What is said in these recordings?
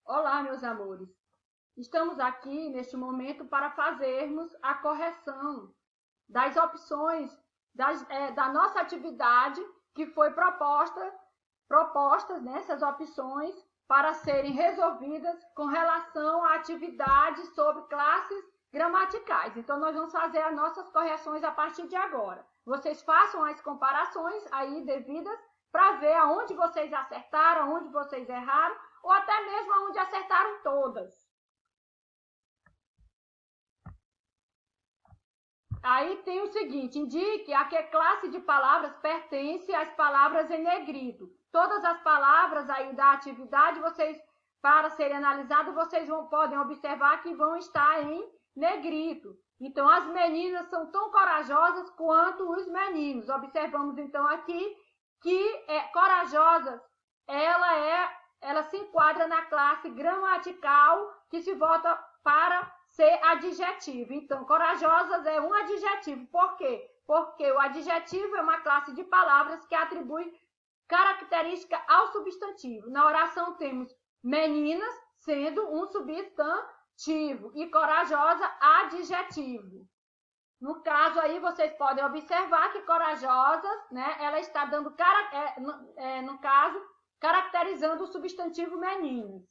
Olá, meus amores. Estamos aqui neste momento para fazermos a correção das opções da nossa atividade que foi propostas nessas opções para serem resolvidas com relação à atividade sobre classes gramaticais. Então, nós vamos fazer as nossas correções a partir de agora. Vocês façam as comparações aí devidas para ver aonde vocês acertaram, aonde vocês erraram, ou até mesmo aonde acertaram todas. Aí tem o seguinte, indique a que classe de palavras pertence as palavras em negrito. Todas as palavras aí da atividade, para serem analisadas, vocês podem observar que vão estar em negrito. Então, as meninas são tão corajosas quanto os meninos. Observamos, então, aqui que corajosas, ela se enquadra na classe gramatical que se volta para ser adjetivo. Então, corajosas é um adjetivo. Por quê? Porque o adjetivo é uma classe de palavras que atribui característica ao substantivo. Na oração temos meninas sendo um substantivo e corajosa adjetivo. No caso aí, vocês podem observar que corajosas, né, ela está dando, no caso, caracterizando o substantivo meninas.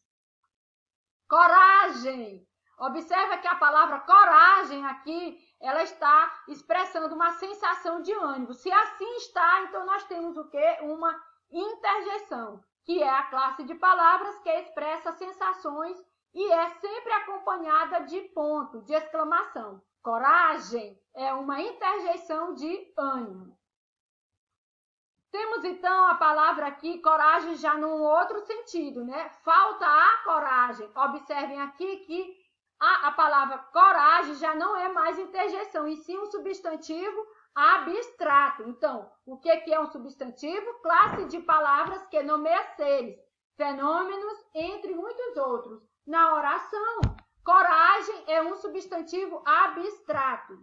Coragem. Observa que a palavra coragem aqui, ela está expressando uma sensação de ânimo. Se assim está, então nós temos o quê? Uma interjeição, que é a classe de palavras que expressa sensações e é sempre acompanhada de ponto, de exclamação. Coragem é uma interjeição de ânimo. Temos, então, a palavra aqui, coragem, já num outro sentido, né? Falta a coragem. Observem aqui que a palavra coragem já não é mais interjeição, e sim um substantivo abstrato. Então, o que é um substantivo? Classe de palavras que nomeia seres, fenômenos, entre muitos outros. Na oração, coragem é um substantivo abstrato.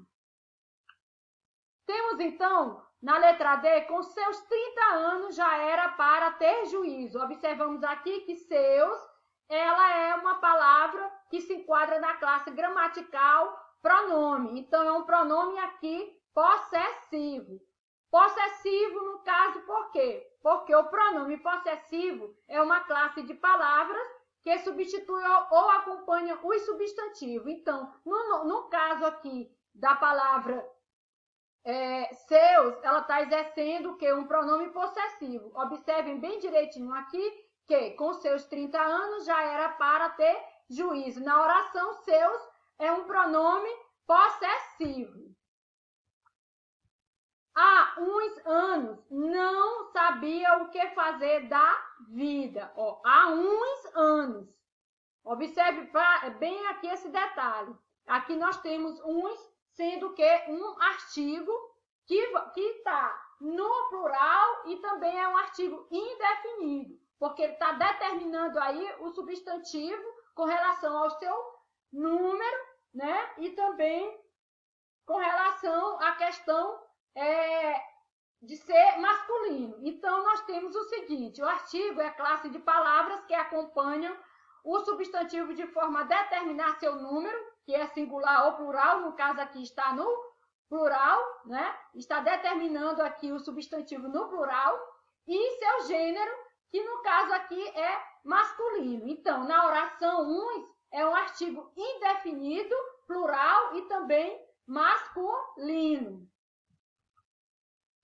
Temos, então, na letra D, com seus 30 anos já era para ter juízo. Observamos aqui que seus, ela é uma palavra que se enquadra na classe gramatical pronome. Então, é um pronome aqui possessivo. Possessivo, no caso, por quê? Porque o pronome possessivo é uma classe de palavras que substitui ou acompanha os substantivos. Então, no caso aqui da palavra seus, ela está exercendo o quê? Um pronome possessivo. Observem bem direitinho aqui que com seus 30 anos já era para ter juízo. Na oração, seus é um pronome possessivo. Há uns anos não sabia o que fazer da vida. Há uns anos. Observe bem aqui esse detalhe. Aqui nós temos uns, sendo que um artigo que está no plural e também é um artigo indefinido, porque ele está determinando aí o substantivo com relação ao seu número, né? E também com relação à questão de ser masculino. Então, nós temos o seguinte, o artigo é a classe de palavras que acompanham o substantivo de forma a determinar seu número, que é singular ou plural, no caso aqui está no plural, né? Está determinando aqui o substantivo no plural, e seu gênero, que no caso aqui é masculino. Então, na oração, uns é um artigo indefinido, plural e também masculino.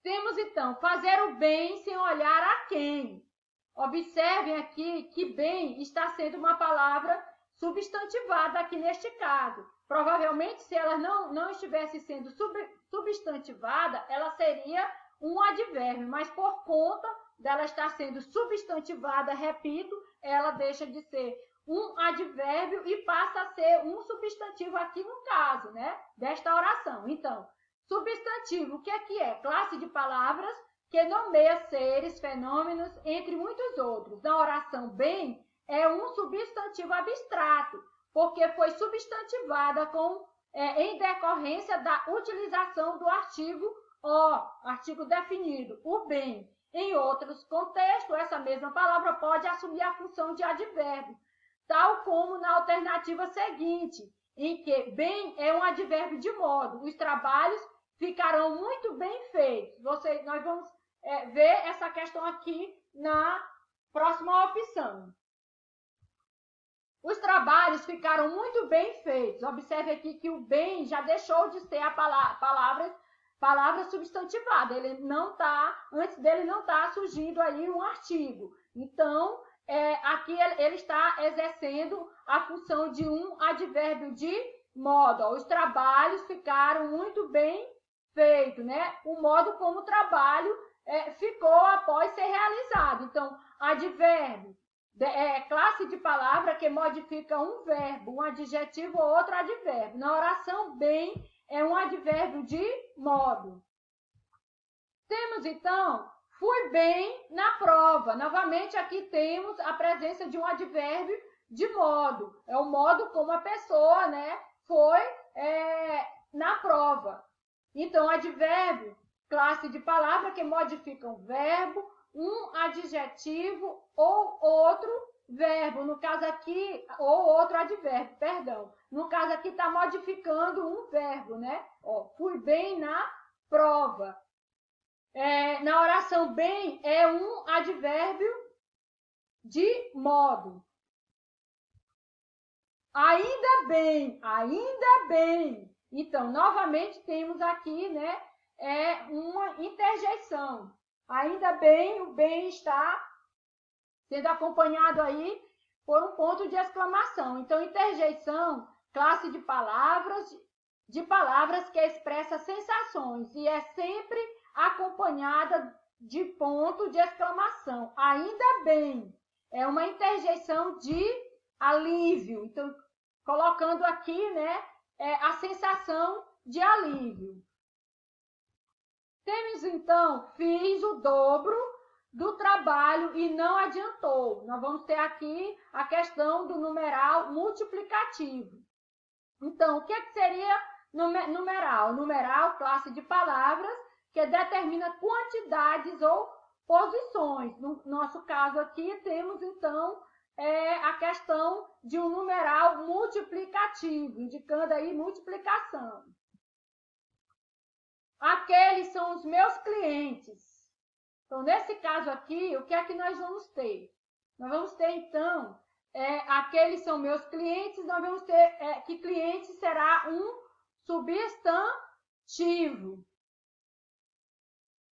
Temos, então, fazer o bem sem olhar a quem. Observem aqui que bem está sendo uma palavra substantivada aqui neste caso. Provavelmente, se ela não estivesse sendo substantivada, ela seria um advérbio, mas por conta dela estar sendo substantivada, repito, ela deixa de ser um advérbio e passa a ser um substantivo aqui no caso, né, desta oração. Então, substantivo, o que é? Classe de palavras que nomeia seres, fenômenos, entre muitos outros. Na oração bem, é um substantivo abstrato, porque foi substantivada em decorrência da utilização do artigo artigo definido, o bem. Em outros contextos, essa mesma palavra pode assumir a função de advérbio. tal como na alternativa seguinte, em que bem é um advérbio de modo. Os trabalhos ficarão muito bem feitos. Nós vamos ver essa questão aqui na próxima opção. Os trabalhos ficaram muito bem feitos. Observe aqui que o bem já deixou de ser a palavra substantivada. Ele não tá, antes dele não está surgindo aí um artigo. Então, aqui ele está exercendo a função de um advérbio de modo. Os trabalhos ficaram muito bem feitos, né? O modo como o trabalho ficou após ser realizado. Então, advérbio, classe de palavra que modifica um verbo, um adjetivo ou outro advérbio. Na oração, bem é um advérbio de modo. Temos, então, fui bem na prova. Novamente, aqui temos a presença de um advérbio de modo. É o modo como a pessoa, né, foi na prova. Então, advérbio, classe de palavra que modifica um verbo, um adjetivo ou outro verbo. No caso aqui, ou outro advérbio, perdão. No caso aqui, está modificando um verbo, né? Ó, fui bem na prova. Na oração bem é um advérbio de modo. Ainda bem, ainda bem. Então, novamente temos aqui, né, uma interjeição. Ainda bem, o bem está sendo acompanhado aí por um ponto de exclamação. Então, interjeição, classe de palavras que expressa sensações e é sempre acompanhada de ponto de exclamação. Ainda bem, é uma interjeição de alívio. Então, colocando aqui, né, a sensação de alívio. Temos, então, fiz o dobro do trabalho e não adiantou. Nós vamos ter aqui a questão do numeral multiplicativo. Então, o que seria numeral? Numeral, classe de palavras, que determina quantidades ou posições. No nosso caso aqui, temos, então, a questão de um numeral multiplicativo, indicando aí multiplicação. Aqueles são os meus clientes. Então, nesse caso aqui, o que é que nós vamos ter? Nós vamos ter, então, aqueles são meus clientes, nós vamos ter que cliente será um substantivo.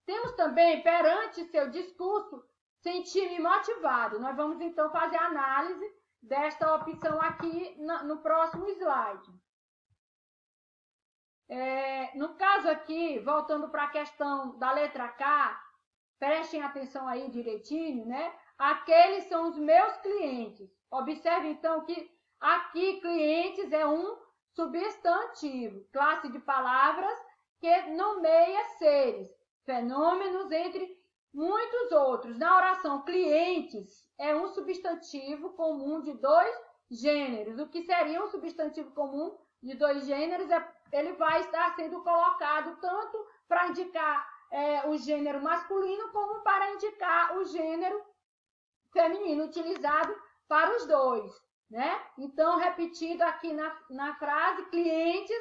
Temos também, perante seu discurso, senti-me motivado. Nós vamos, então, fazer a análise desta opção aqui no próximo slide. No caso aqui, voltando para a questão da letra K, prestem atenção aí direitinho, né? Aqueles são os meus clientes. Observe, então, que aqui clientes é um substantivo, classe de palavras que nomeia seres, fenômenos, entre muitos outros. Na oração clientes é um substantivo comum de dois gêneros. O que seria um substantivo comum de dois gêneros? Ele vai estar sendo colocado tanto para indicar o gênero masculino como para indicar o gênero feminino, utilizado para os dois, né? Então, repetido aqui na frase, clientes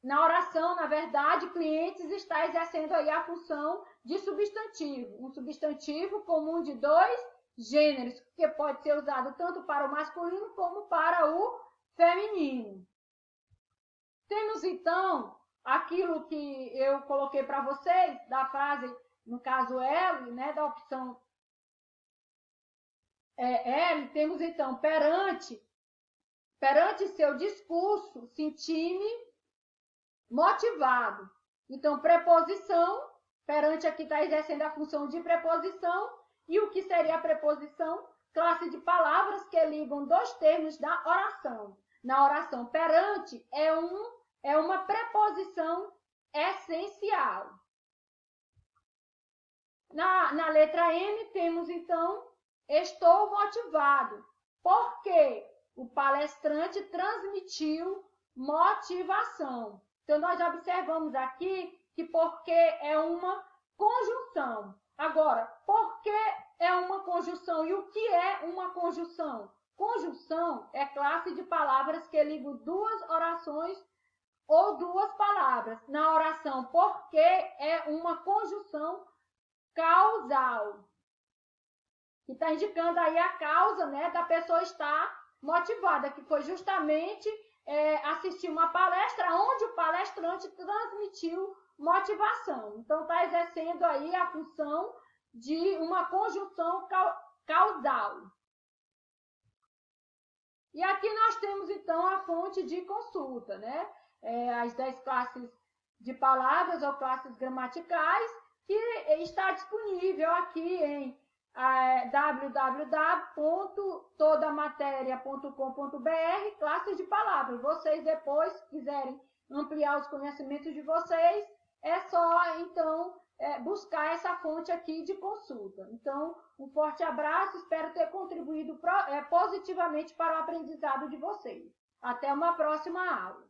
na oração, na verdade, clientes está exercendo aí a função de substantivo. Um substantivo comum de dois gêneros, que pode ser usado tanto para o masculino como para o feminino. Temos, então, aquilo que eu coloquei para vocês, da frase, no caso L, né, da opção L, temos, então, perante seu discurso, senti-me motivado. Então, preposição, perante aqui está exercendo a função de preposição, e o que seria a preposição? Classe de palavras que ligam dois termos da oração. Na oração, perante é uma preposição essencial. Na letra N, temos, então, estou motivado. Por quê? O palestrante transmitiu motivação. Então, nós observamos aqui que porque é uma conjunção. Agora, por que é uma conjunção? E o que é uma conjunção? Conjunção é classe de palavras que ligam duas orações ou duas palavras. Na oração porque é uma conjunção causal, que está indicando aí a causa, né, da pessoa estar motivada, que foi justamente assistir uma palestra onde o palestrante transmitiu motivação. Então, está exercendo aí a função de uma conjunção causal. E aqui nós temos, então, a fonte de consulta, né? As 10 classes de palavras ou classes gramaticais, que está disponível aqui em www.todamateria.com.br, classes de palavras. Vocês depois quiserem ampliar os conhecimentos de vocês, é só, então, buscar essa fonte aqui de consulta. Então, um forte abraço, espero ter contribuído positivamente para o aprendizado de vocês. Até uma próxima aula.